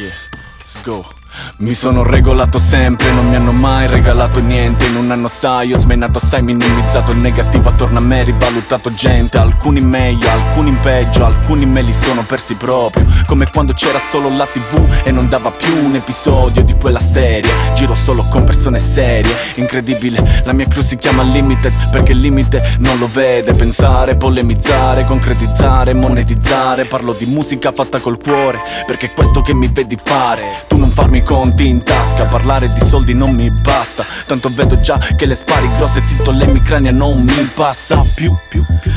Let's go. Mi sono regolato sempre, non mi hanno mai regalato niente. In un anno sai, ho smenato assai, minimizzato il negativo attorno a me, rivalutato gente. Alcuni meglio, alcuni in peggio, alcuni me li sono persi proprio. Come quando c'era solo la TV e non dava più un episodio di quella serie. Giro solo con persone serie, incredibile, la mia crew si chiama Limited perché il limite non lo vede. Pensare, polemizzare, concretizzare, monetizzare. Parlo di musica fatta col cuore, perché è questo che mi vedi fare. Tu non farmi conti in tasca, parlare di soldi non mi basta. Tanto vedo già che le spari grosse, zitto l'emicrania non mi passa più.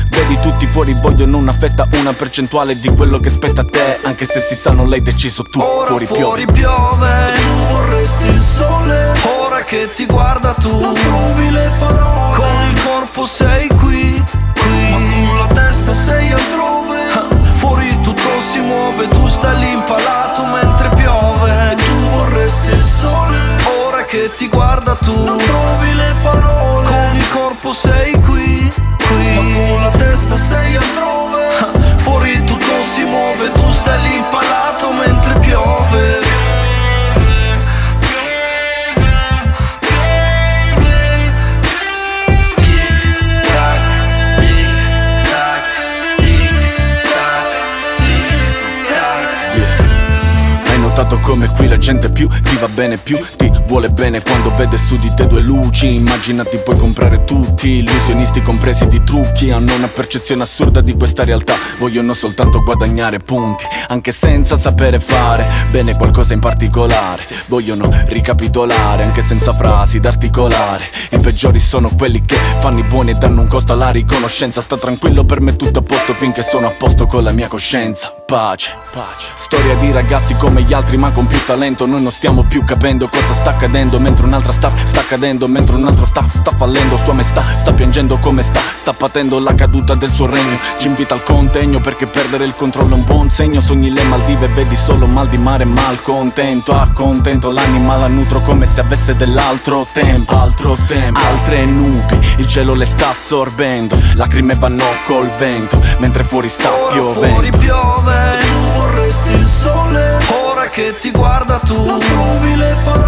Vedi tutti fuori, vogliono una fetta, una percentuale di quello che spetta a te. Anche se si sa non l'hai deciso tu. Ora fuori piove, tu vorresti il sole. Ora che ti guarda tu, non trovi le parole. Con il corpo sei qui, ma con la testa sei altrove. Fuori tutto si muove, tu stai lì impalato mentre piove. Tu vorresti il sole, ora che ti guarda tu, non trovi le parole. Con il corpo sei qui, ma con la testa sei altrove. Fuori tutto si muove, tu stai lì impalato mentre piove. Notato come qui la gente più ti va bene, più ti vuole bene quando vede su di te due luci. Immaginati puoi comprare tutti, illusionisti compresi di trucchi. Hanno una percezione assurda di questa realtà, vogliono soltanto guadagnare punti, anche senza sapere fare bene qualcosa in particolare. Vogliono ricapitolare, anche senza frasi da articolare. I peggiori sono quelli che fanno i buoni e danno un costo alla riconoscenza. Sta tranquillo, per me tutto a posto finché sono a posto con la mia coscienza. Pace. Storia di ragazzi come gli altri ma con più talento. Noi non stiamo più capendo cosa sta accadendo, mentre un'altra sta cadendo, mentre un altro sta fallendo. Sua maestà sta piangendo come sta patendo la caduta del suo regno. Ci invita al contegno perché perdere il controllo è un buon segno. Sogni le Maldive, vedi solo mal di mare, malcontento. Accontento l'anima, la nutro come se avesse dell'altro tempo. Altre nubi, il cielo le sta assorbendo. Lacrime vanno col vento, mentre fuori sta piovendo. Fuori piove, tu vorresti il sole. Ora che ti guarda tu, non trovi le parole.